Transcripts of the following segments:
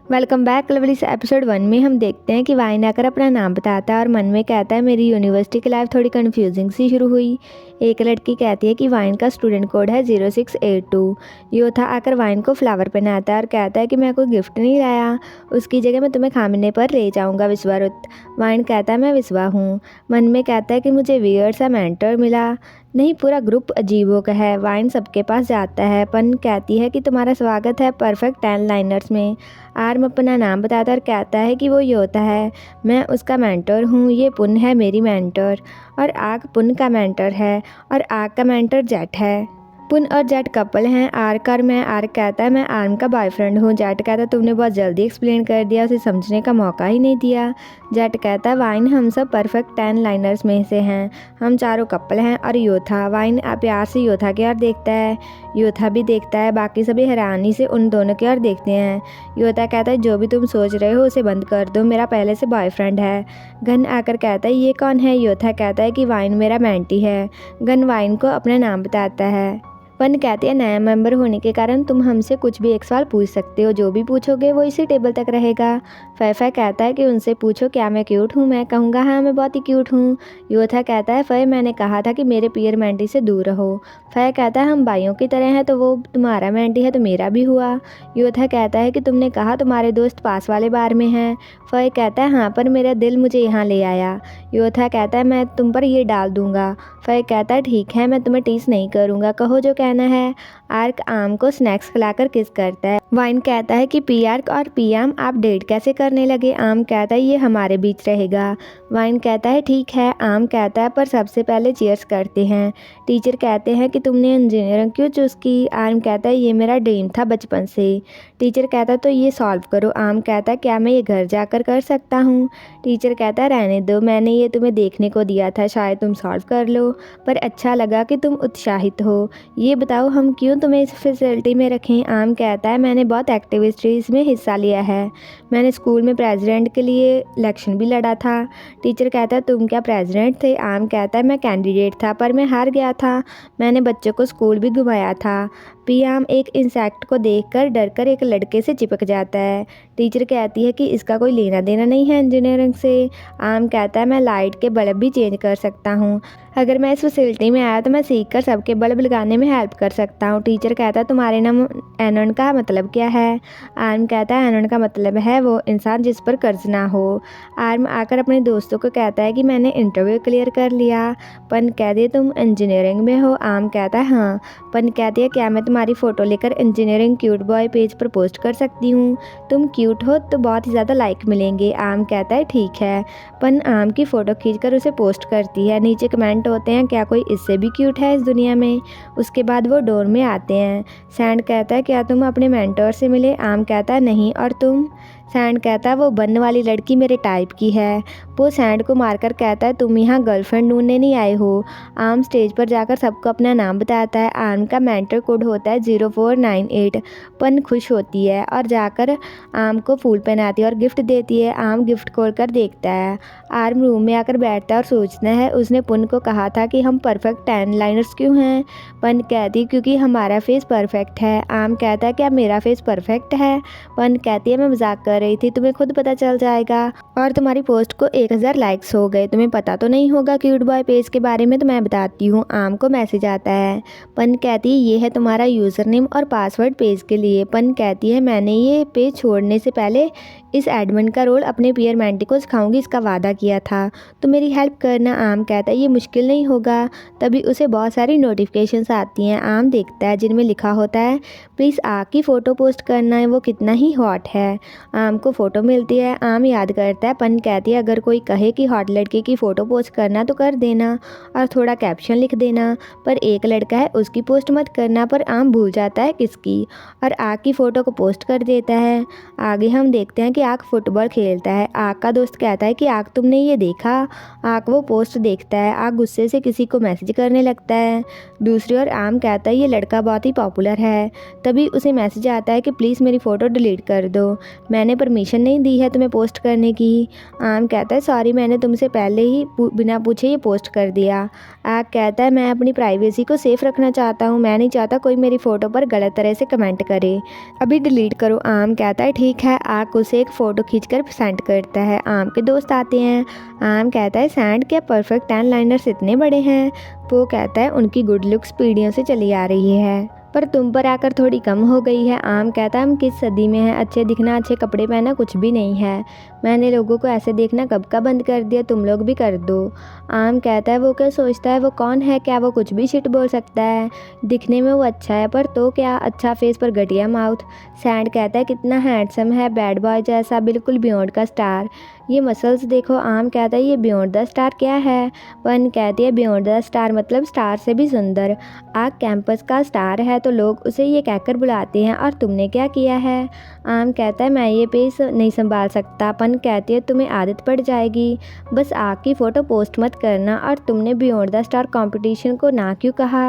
Welcome back lovely. से episode 1 में हम देखते हैं कि वाइन आकर अपना नाम बताता है और मन में कहता है मेरी यूनिवर्सिटी की लाइफ थोड़ी कन्फ्यूजिंग सी शुरू हुई। एक लड़की कहती है कि वाइन का स्टूडेंट कोड है 0682। योथा आकर वाइन को फ्लावर पहनाता है और कहता है कि मैं कोई गिफ्ट नहीं लाया, उसकी जगह मैं तुम्हें खाने पर ले जाऊंगा विश्वारुत। वाइन कहता है मैं विश्वा हूँ। मन में कहता है कि मुझे वियर्ड सा मेंटर मिला। नहीं, पूरा ग्रुप अजीबों का है। वाइन सबके पास जाता है। पन कहती है कि तुम्हारा स्वागत है परफेक्ट 10 लाइनर्स में। आर्म अपना नाम बताता और कहता है कि वो योता है, मैं उसका मेंटर हूँ। ये पुन है मेरी मेंटर और आग पुन का मेंटर है और आग का मेंटर जेट है। पुन और जेट कपल हैं। आर्क और मैं। आर्क कहता है मैं आर्म का बॉयफ्रेंड हूँ। जेट कहता है तुमने बहुत जल्दी एक्सप्लेन कर दिया, उसे समझने का मौका ही नहीं दिया। जेट कहता है वाइन हम सब परफेक्ट 10 लाइनर्स में से हैं, हम चारों कपल हैं। और योथा। वाइन प्यार से योथा की ओर देखता है, योथा भी देखता है। बाकी सभी हैरानी से उन दोनों की ओर देखते हैं। योथा कहता है जो भी तुम सोच रहे हो उसे बंद कर दो, मेरा पहले से बॉयफ्रेंड है। गन आकर कहता है ये कौन है। योथा कहता है कि वाइन मेरा मेंटी है। गन वाइन को अपना नाम बताता है। पन कहती है नया मेंबर होने के कारण तुम हमसे कुछ भी एक सवाल पूछ सकते हो, जो भी पूछोगे वो इसी टेबल तक रहेगा। फै कहता है कि उनसे पूछो क्या मैं क्यूट हूँ। मैं कहूँगा हाँ मैं बहुत ही क्यूट हूँ। योथा कहता है फै मैंने कहा था कि मेरे पियर मेंटी से दूर रहो। फै कहता है हम भाइयों की तरह हैं, तो वो तुम्हारा मेंटी है तो मेरा भी हुआ। योथा कहता है कि तुमने कहा तुम्हारे दोस्त पास वाले बार में हैं। फै कहता है हाँ, पर मेरा दिल मुझे यहाँ ले आया। योथा कहता है मैं तुम पर ये डाल दूंगा। फै कहता है ठीक है, मैं तुम्हें टीस नहीं करूँगा, कहो जो कहना है। आर्क आम को स्नैक्स खिलाकर किस करता है। वाइन कहता है कि पी आर्क और पी आम आप डेट कैसे करने लगे। आम कहता है ये हमारे बीच रहेगा। वाइन कहता है ठीक है। आम कहता है पर सबसे पहले चीयर्स करते हैं। टीचर कहते हैं कि तुमने इंजीनियरिंग क्यों चूज़ की। आम कहता है ये मेरा ड्रीम था बचपन से। टीचर कहता है तो ये सॉल्व करो। आम कहता है क्या मैं ये घर जाकर कर सकता हूँ। टीचर कहता है रहने दो, मैंने ये तुम्हें देखने को दिया था, शायद तुम सॉल्व कर लो। पर अच्छा लगा कि तुम उत्साहित हो। ये बताओ हम क्यों तुम्हें इस फैसिलिटी में रखें। आम कहता है मैंने बहुत एक्टिविटीज़ में हिस्सा लिया है, मैंने स्कूल में प्रेसिडेंट के लिए इलेक्शन भी लड़ा था। टीचर कहता है तुम क्या प्रेसिडेंट थे। आम कहता है मैं कैंडिडेट था पर मैं हार गया था, मैंने बच्चों को स्कूल भी घुमाया था। पी आम एक इंसेक्ट को देखकर डरकर एक लड़के से चिपक जाता है। टीचर कहती है कि इसका कोई लेना देना नहीं है इंजीनियरिंग से। आम कहता है मैं लाइट के बल्ब भी चेंज कर सकता हूँ, अगर मैं इस फैसिलिटी में आया तो मैं सीख कर सबके बल्ब लगाने में हेल्प कर सकता हूँ। टीचर कहता है तुम्हारे नाम एनन का मतलब क्या है। आर्म कहता है एनन का मतलब है वो इंसान जिस पर कर्ज ना हो। आर्म आकर अपने दोस्तों को कहता है कि मैंने इंटरव्यू क्लियर कर लिया। पन कहती है तुम इंजीनियरिंग में हो। आम कहता है हाँ। पन कहती है क्या मैं तुम्हारी फ़ोटो लेकर इंजीनियरिंग क्यूट बॉय पेज पर पोस्ट कर सकती हूँ, तुम क्यूट हो तो बहुत ही ज़्यादा लाइक मिलेंगे। आम कहता है ठीक है। पन आम की फ़ोटो खींचकर उसे पोस्ट करती है। नीचे कमेंट होते हैं क्या कोई इससे भी क्यूट है इस दुनिया में। उसके बाद वो डोर में आते हैं। सैंड कहता है क्या तुम अपने मेंटर से मिले। आम कहता है नहीं, और तुम। सैंड कहता है वो बनने वाली लड़की मेरे टाइप की है। वो सैंड को मारकर कहता है तुम यहाँ गर्लफ्रेंड ढूंढने नहीं आए हो। आम स्टेज पर जाकर सबको अपना नाम बताता है। आर्म का मेंटर कोड होता है 0498। पन खुश होती है और जाकर आम को फूल पहनाती है और गिफ्ट देती है। आम गिफ्ट खोलकर देखता है। आर्म रूम में आकर बैठता है और सोचता है उसने पुन को कहा था कि हम परफेक्ट 10 लाइनर्स क्यों हैं। पन कहती क्योंकि हमारा फेस परफेक्ट है। आम कहता है क्या मेरा फेस परफेक्ट है। पन कहती है मैं मजाक कर रही थी, तुम्हें खुद पता चल जाएगा। और तुम्हारी पोस्ट को 1000 लाइक्स हो गए, तुम्हें पता तो नहीं होगा क्यूट बॉय पेज के बारे में, तो मैं बताती हूँ। आम को मैसेज आता है। पन कहती है ये है तुम्हारा यूज़र नेम और पासवर्ड पेज के लिए। पन कहती है मैंने ये पेज छोड़ने से पहले इस एडमिन का रोल अपने पियर मेंटी को सिखाऊंगी, इसका वादा किया था, तो मेरी हेल्प करना। आम कहता है ये मुश्किल नहीं होगा। तभी उसे बहुत सारी नोटिफिकेशंस आती हैं। आम देखता है जिनमें लिखा होता है प्लीज़ आग की फ़ोटो पोस्ट करना है, वो कितना ही हॉट है। आम को फ़ोटो मिलती है। आम याद करता है। पन कहती है अगर कोई कहे कि हॉट लड़के की फ़ोटो पोस्ट करना तो कर देना और थोड़ा कैप्शन लिख देना, पर एक लड़का है उसकी पोस्ट मत करना। पर आम भूल जाता है किसकी और आग की फ़ोटो को पोस्ट कर देता है। आगे हम देखते हैं कि आक फुटबॉल खेलता है। आक का दोस्त कहता है कि आक तुमने ये देखा। आक वो पोस्ट देखता है। आक गुस्से से किसी को मैसेज करने लगता है। दूसरी ओर आम कहता है ये लड़का बहुत ही पॉपुलर है। तभी उसे मैसेज आता है कि प्लीज़ मेरी फ़ोटो डिलीट कर दो, मैंने परमिशन नहीं दी है तुम्हें पोस्ट करने की। आम कहता है सॉरी, मैंने तुमसे पहले ही बिना पूछे ये पोस्ट कर दिया। आक कहता है मैं अपनी प्राइवेसी को सेफ रखना चाहता हूँ, मैं नहीं चाहता कोई मेरी फ़ोटो पर गलत तरह से कमेंट करे, अभी डिलीट करो। आम कहता है ठीक है। आक उसे एक फ़ोटो खींचकर सेंड करता है। आम के दोस्त आते हैं। आम कहता है सेंड, क्या परफेक्ट 10 लाइनर्स इतने बड़े हैं? वो कहता है उनकी गुड लुक्स पीढ़ियों से चली आ रही है, पर तुम पर आकर थोड़ी कम हो गई है। आम कहता है हम किस सदी में हैं, अच्छे दिखना अच्छे कपड़े पहनना कुछ भी नहीं है। मैंने लोगों को ऐसे देखना कब का बंद कर दिया, तुम लोग भी कर दो। आम कहता है वो क्या सोचता है, वो कौन है, क्या वो कुछ भी शिट बोल सकता है? दिखने में वो अच्छा है पर तो क्या, अच्छा फेस पर घटिया माउथ। सैंड कहता है कितना हैंडसम है, बैड बॉय जैसा, बिल्कुल बियॉन्ड का स्टार, ये मसल्स देखो। आम कहता है ये बियॉन्ड द स्टार क्या है? वन कहती है बियॉन्ड द स्टार मतलब स्टार से भी सुंदर। आग कैंपस का स्टार है तो लोग उसे ये कहकर बुलाते हैं, और तुमने क्या किया है? आम कहता है मैं ये पेस नहीं संभाल सकता। पन कहती है तुम्हें आदत पड़ जाएगी, बस आग की फ़ोटो पोस्ट मत करना। और तुमने बियॉन्ड द स्टार कंपटीशन को ना क्यों कहा?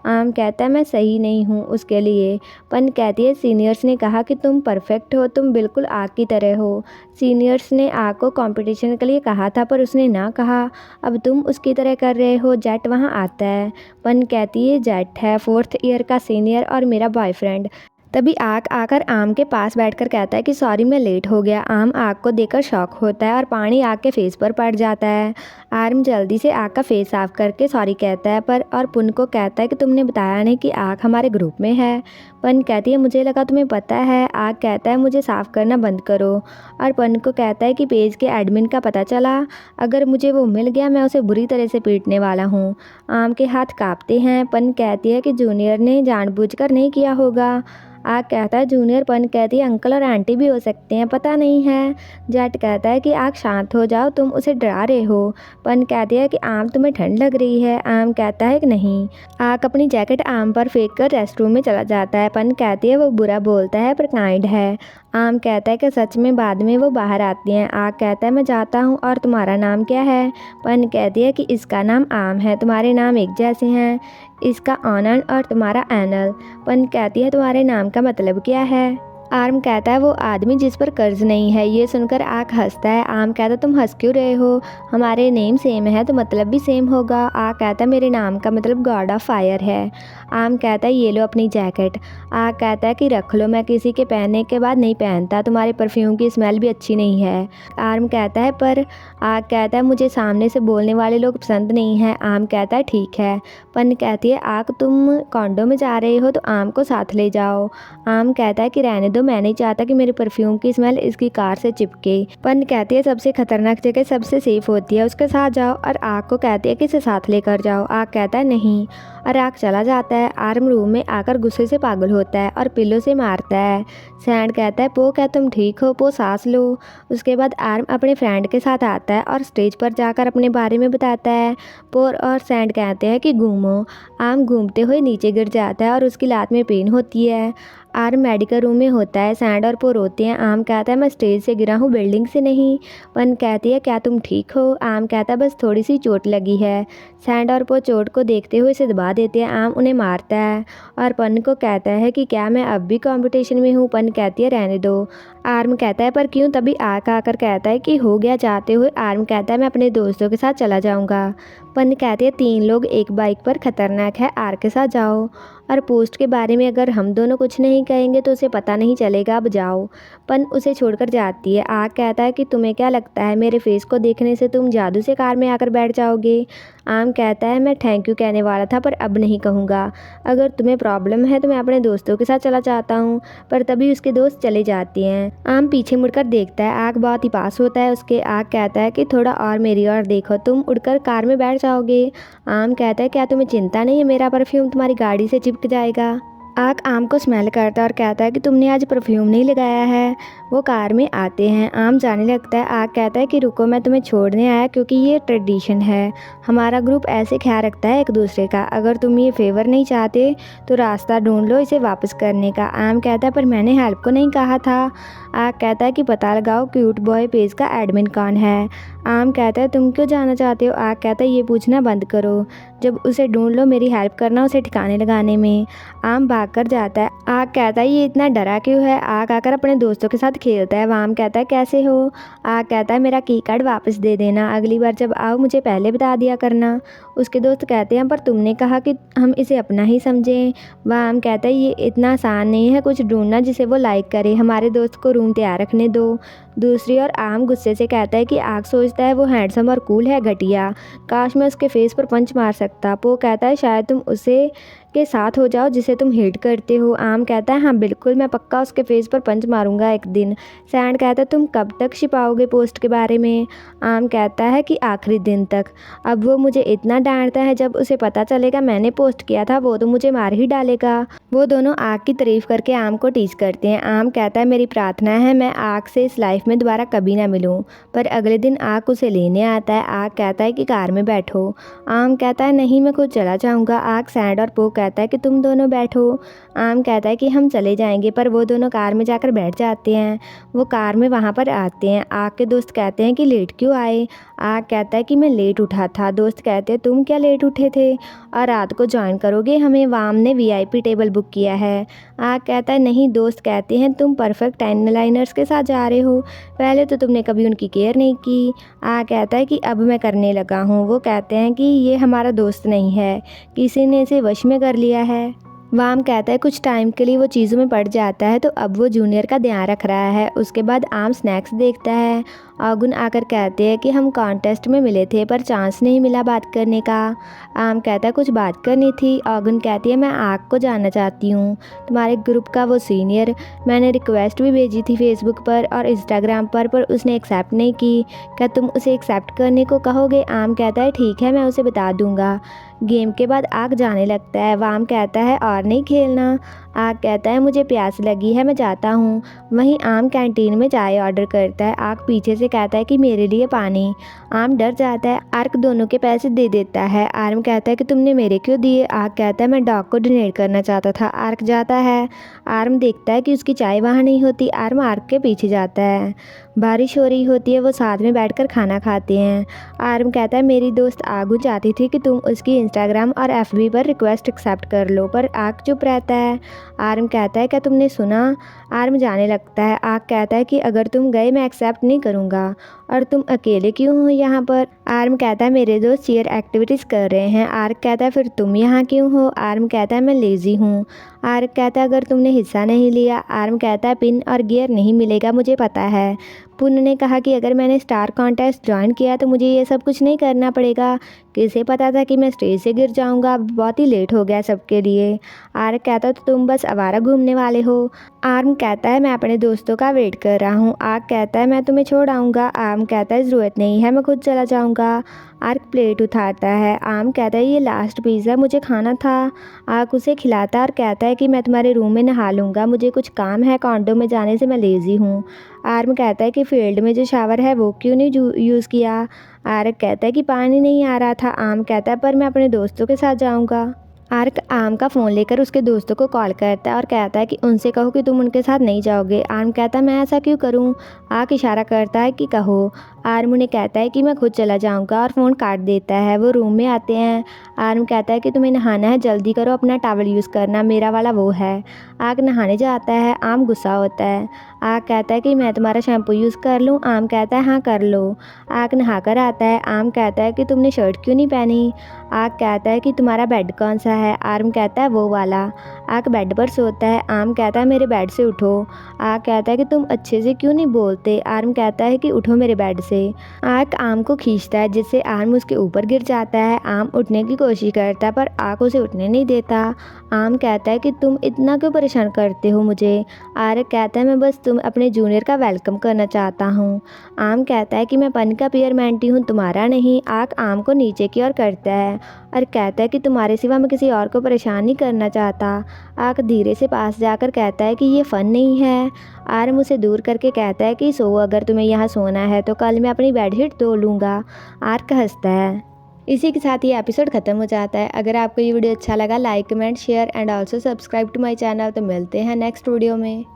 आम कहता है मैं सही नहीं हूँ उसके लिए। पन कहती है सीनियर्स ने कहा कि तुम परफेक्ट हो, तुम बिल्कुल आग की तरह हो। सीनियर्स ने आग को कंपटीशन के लिए कहा था पर उसने ना कहा, अब तुम उसकी तरह कर रहे हो। जेट वहाँ आता है। पन कहती है जेट है 4th ईयर का सीनियर और मेरा बॉयफ्रेंड। तभी आग आकर आम के पास बैठकर कहता है कि सॉरी मैं लेट हो गया। आम आग को देखकर शॉक होता है और पानी आग के फेस पर पड़ जाता है। आर्म जल्दी से आग का फेस साफ करके सॉरी कहता है पर और पुन को कहता है कि तुमने बताया नहीं कि आग हमारे ग्रुप में है। पन कहती है मुझे लगा तुम्हें पता है। आग कहता है मुझे साफ़ करना बंद करो। और पन को कहता है कि पेज के एडमिन का पता चला, अगर मुझे वो मिल गया मैं उसे बुरी तरह से पीटने वाला हूँ। आम के हाथ काँपते हैं। पन कहती है कि जूनियर ने जानबूझकर नहीं किया होगा। आग कहता है जूनियर। पन कहती है अंकल और आंटी भी हो सकते हैं, पता नहीं है। जेट कहता है कि आग शांत हो जाओ, तुम उसे डरा रहे हो। पन कहती है कि आम तुम्हें ठंड लग रही है। आम कहता है कि नहीं। आग अपनी जैकेट आम पर फेंक कर रेस्टरूम में चला जाता है। पन कहती है वो बुरा बोलता है पर काइंड है। आम कहता है कि सच में बाद में वो बाहर आती हैं। आग कहता है मैं जाता हूँ, और तुम्हारा नाम क्या है? पन कहती है कि इसका नाम आम है, तुम्हारे नाम एक जैसे हैं, इसका आनंद और तुम्हारा एनल। पन कहती है तुम्हारे नाम का मतलब क्या है? आर्म कहता है वो आदमी जिस पर कर्ज नहीं है। ये सुनकर आग हंसता है। आम कहता है तुम हंस क्यों रहे हो, हमारे नेम सेम है तो मतलब भी सेम होगा। आग कहता है मेरे नाम का मतलब गॉड ऑफ फायर है। आम कहता है ये लो अपनी जैकेट। आग कहता है कि रख लो, मैं किसी के पहनने के बाद नहीं पहनता, तुम्हारे परफ्यूम की स्मेल भी अच्छी नहीं है। आर्म कहता है पर। आग कहता है मुझे सामने से बोलने वाले लोग पसंद नहीं हैं। आम कहता है ठीक है। पन कहती है आग तुम कॉन्डो में जा रहे हो तो आम को साथ ले जाओ। आम कहता है कि रहने दो, मैं नहीं चाहता कि मेरे परफ्यूम की स्मेल इसकी कार से चिपके। पन कहती है सबसे खतरनाक जगह सबसे सेफ होती है, उसके साथ जाओ। और आग को कहती है कि इसे साथ लेकर जाओ। आग कहता है नहीं, और आग चला जाता है। आर्म रूम में आकर गुस्से से पागल होता है और पिल्लो से मारता है। सैंड कहता है पो क्या तुम ठीक हो, पो सांस लो। उसके बाद आर्म अपने फ्रेंड के साथ आता है और स्टेज पर जाकर अपने बारे में बताता है। पो और सैंड कहते हैं कि घूमो। आर्म घूमते हुए नीचे गिर जाता है और उसकी लात में पेन होती है। आर्म मेडिकल रूम में होता है। सैंड और पो रोते हैं। आम कहता है मैं स्टेज से गिरा हूँ, बिल्डिंग से नहीं। पन कहती है क्या तुम ठीक हो? आम कहता है बस थोड़ी सी चोट लगी है। सैंड और पो चोट को देखते हुए इसे दबा देते हैं। आम उन्हें मारता है और पन को कहता है कि क्या मैं अब भी कंपटीशन में हूँ? पन कहती है रहने दो। आर्म कहता है पर क्यों? तभी आग आकर कहता है कि हो गया। जाते हुए आर्म कहता है मैं अपने दोस्तों के साथ चला जाऊँगा। पन कहती है 3 लोग एक बाइक पर, खतरनाक है, आर के साथ जाओ। और पोस्ट के बारे में अगर हम दोनों कुछ नहीं कहेंगे तो उसे पता नहीं चलेगा, अब जाओ। पन उसे छोड़कर जाती है। आग कहता है कि तुम्हें क्या लगता है मेरे फेस को देखने से तुम जादू से कार में आकर बैठ जाओगे? आम कहता है मैं थैंक यू कहने वाला था पर अब नहीं कहूँगा, अगर तुम्हें प्रॉब्लम है तो मैं अपने दोस्तों के साथ चला जाता हूँ। पर तभी उसके दोस्त चले जाते हैं। आम पीछे मुड़कर देखता है। आग बहुत ही पास होता है उसके। आग कहता है कि थोड़ा और मेरी ओर देखो, तुम उड़कर कार में बैठ जाओगे। आम कहता है क्या तुम्हें चिंता नहीं है, मेरा परफ्यूम तुम्हारी गाड़ी से चिपक जाएगा। आक आम को स्मेल करता है और कहता है कि तुमने आज परफ्यूम नहीं लगाया है। वो कार में आते हैं। आम जाने लगता है। आक कहता है कि रुको, मैं तुम्हें छोड़ने आया क्योंकि ये ट्रेडिशन है। हमारा ग्रुप ऐसे ख्याल रखता है एक दूसरे का। अगर तुम ये फेवर नहीं चाहते तो रास्ता ढूंढ लो इसे वापस करने का। आम कहता है पर मैंने हेल्प को नहीं कहा था। आक कहता है कि पता लगाओ क्यूट बॉय पेज का एडमिन कौन है। आम कहता है तुम क्यों जाना चाहते हो। आक कहता है ये पूछना बंद करो, जब उसे ढूंढ लो मेरी हेल्प करना उसे ठिकाने लगाने में। आम भाग कर जाता है। आक कहता है ये इतना डरा क्यों है। आक आकर अपने दोस्तों के साथ खेलता है। वाम कहता है कैसे हो। आक कहता है मेरा की कार्ड वापस दे देना, अगली बार जब आओ मुझे पहले बता दिया करना। उसके दोस्त कहते हैं पर तुमने कहा कि हम इसे अपना ही समझें। वाम कहता है ये इतना आसान नहीं है कुछ ढूंढना जिसे वो लाइक करे, हमारे दोस्त को रूम तैयार रखने दो। दूसरी ओर आम गुस्से से कहता है कि आक सोचता है वो हैंडसम और कूल है, घटिया, काश मैं उसके फेस पर पंच मार सकता। पो कहता है शायद तुम उसे के साथ हो जाओ जिसे तुम हेट करते हो। आम कहता है हाँ बिल्कुल, मैं पक्का उसके फेस पर पंच मारूंगा एक दिन। सैंड कहता है तुम कब तक छिपाओगे पोस्ट के बारे में। आम कहता है कि आखिरी दिन तक। अब वो मुझे इतना डांटता है, जब उसे पता चलेगा मैंने पोस्ट किया था वो तो मुझे मार ही डालेगा। वो दोनों आग की तारीफ करके आम को टीज करते हैं। आम कहता है मेरी प्रार्थना है मैं आग से इस लाइफ में दोबारा कभी ना मिलूं। पर अगले दिन आग उसे लेने आता है। आग कहता है कि कार में बैठो। आम कहता है नहीं मैं खुद चला जाऊंगा। आग, सैंड और पो कहता है कि तुम दोनों बैठो। आम कहता है कि हम चले जाएंगे, पर वो दोनों कार में जाकर बैठ जाते हैं। वो कार में वहाँ पर आते हैं। आग के दोस्त कहते हैं कि लेट क्यों आए। आग कहता है कि मैं लेट उठा था। दोस्त कहते हैं तुम क्या लेट उठे थे और रात को ज्वाइन करोगे, हमें वाम ने VIP टेबल बुक किया है। आग कहता है नहीं। दोस्त कहते हैं तुम परफेक्ट 10 लाइनर्स के साथ जा रहे हो, पहले तो तुमने कभी उनकी केयर नहीं की। आग कहता है कि अब मैं करने लगा हूँ। वो कहते हैं कि ये हमारा दोस्त नहीं है, किसी ने इसे वश में कर लिया है। वाम कहता है कुछ टाइम के लिए वो चीज़ों में पड़ जाता है तो अब वो जूनियर का ध्यान रख रहा है। उसके बाद आम स्नैक्स देखता है। आगुन आकर कहते हैं कि हम कॉन्टेस्ट में मिले थे पर चांस नहीं मिला बात करने का। आम कहता है कुछ बात करनी थी। आगुन कहती है मैं आग को जानना चाहती हूँ, तुम्हारे ग्रुप का वो सीनियर। मैंने रिक्वेस्ट भी भेजी थी फेसबुक पर और इंस्टाग्राम पर उसने एक्सेप्ट नहीं की। क्या तुम उसे एक्सेप्ट करने को कहोगे। आम कहता है ठीक है मैं उसे बता दूंगा। गेम के बाद आग जाने लगता है। वाम कहता है और नहीं खेलना। आग कहता है मुझे प्यास लगी है मैं जाता हूँ। वहीं आम कैंटीन में चाय ऑर्डर करता है। आग पीछे से कहता है कि मेरे लिए पानी। आम डर जाता है। आर्क दोनों के पैसे दे देता है। आर्म कहता है कि तुमने मेरे क्यों दिए। आग कहता है मैं डॉग को डोनेट करना चाहता था। आर्क जाता है। आर्म देखता है कि उसकी चाय वहाँ नहीं होती। आर्म आर्क के पीछे जाता है। बारिश हो रही होती है। वो साथ में बैठकर खाना खाते हैं। आर्म कहता है मेरी दोस्त आगू चाहती थी कि तुम उसकी इंस्टाग्राम और FB पर रिक्वेस्ट एक्सेप्ट कर लो, पर आग चुप रहता है। आर्म कहता है क्या तुमने सुना। आर्म जाने लगता है। आग कहता है कि अगर तुम गए मैं एक्सेप्ट नहीं करूँगा। और तुम अकेले क्यों हो यहाँ पर। आर्म कहता है मेरे दोस्त चीयर एक्टिविटीज़ कर रहे हैं। आर्क कहता है फिर तुम यहाँ क्यों हो। आर्म कहता है मैं लेज़ी हूँ। आर्क कहता है अगर तुमने हिस्सा नहीं लिया। आर्म कहता है पिन और गियर नहीं मिलेगा मुझे पता है। पुन ने कहा कि अगर मैंने स्टार कॉन्टेस्ट ज्वाइन किया तो मुझे ये सब कुछ नहीं करना पड़ेगा। किसे पता था कि मैं स्टेज से गिर जाऊंगा, बहुत ही लेट हो गया सबके लिए। आर्क कहता है तो तुम बस आवारा घूमने वाले हो। आर्म कहता है मैं अपने दोस्तों का वेट कर रहा हूँ। आर्क कहता है मैं तुम्हें छोड़ आऊँगा। आर्म कहता है ज़रूरत नहीं है मैं खुद चला जाऊँगा। आर्क प्लेट उठाता है। आर्म कहता है ये लास्ट पिज़्ज़ा मुझे खाना था। आर्क उसे खिलाता है और कहता है कि मैं तुम्हारे रूम में नहा लूँगा, मुझे कुछ काम है, कॉन्डो में जाने से मैं लेज़ी हूँ। आर्म कहता है कि फील्ड में जो शावर है वो क्यों नहीं यूज़ किया। आर्क कहता है कि पानी नहीं आ रहा था। आर्म कहता है पर मैं अपने दोस्तों के साथ जाऊँगा। आर्क आर्म का फ़ोन लेकर उसके दोस्तों को कॉल करता है और कहता है कि उनसे कहो कि तुम उनके साथ नहीं जाओगे। आर्म कहता है मैं ऐसा क्यों करूं। आर्क इशारा करता है कि कहो। आर्म उन्हें कहता है कि मैं खुद चला जाऊंगा और फ़ोन काट देता है। वो रूम में आते हैं। आर्म कहता है कि तुम्हें नहाना है, जल्दी करो, अपना टॉवल यूज़ करना, मेरा वाला वो है। आर्क नहाने जाता है। आर्म गुस्सा होता है। आर्क कहता है कि मैं तुम्हारा शैम्पू यूज़ कर लूँ। आर्म कहता है हाँ कर लो। आर्क नहा कर आता है। आर्म कहता है कि तुमने शर्ट क्यों नहीं पहनी। आर्क कहता है कि तुम्हारा बेड कौन सा है। आर्म कहता है वो वाला। आर्क बेड पर सोता है। आर्म कहता है मेरे बेड से उठो। आर्क कहता है कि तुम अच्छे से क्यों नहीं बोलते। आर्म कहता है कि उठो मेरे बेड से। आर्क आर्म को खींचता है जिससे आर्म उसके ऊपर गिर जाता है। आर्म उठने की कोशिश करता है पर आर्क उसे उठने नहीं देता। आर्म कहता है कि तुम इतना क्यों परेशान करते हो मुझे। आर्क कहता है मैं बस तुम अपने जूनियर का वेलकम करना चाहता हूँ। आम कहता है कि मैं पानी का पियर मेंटी हूँ, तुम्हारा नहीं। आक आम को नीचे की ओर करता है और कहता है कि तुम्हारे सिवा मैं किसी और को परेशान नहीं करना चाहता। आक धीरे से पास जाकर कहता है कि ये फ़न नहीं है। आर्म उसे दूर करके कहता है कि सो अगर तुम्हें यहाँ सोना है तो कल मैं अपनी बेडशीट धो लूँगा। आर्क हंसता है। इसी के साथ ये एपिसोड ख़त्म हो जाता है। अगर आपको ये वीडियो अच्छा लगा like comment share and also subscribe to my channel. तो मिलते हैं नेक्स्ट वीडियो में।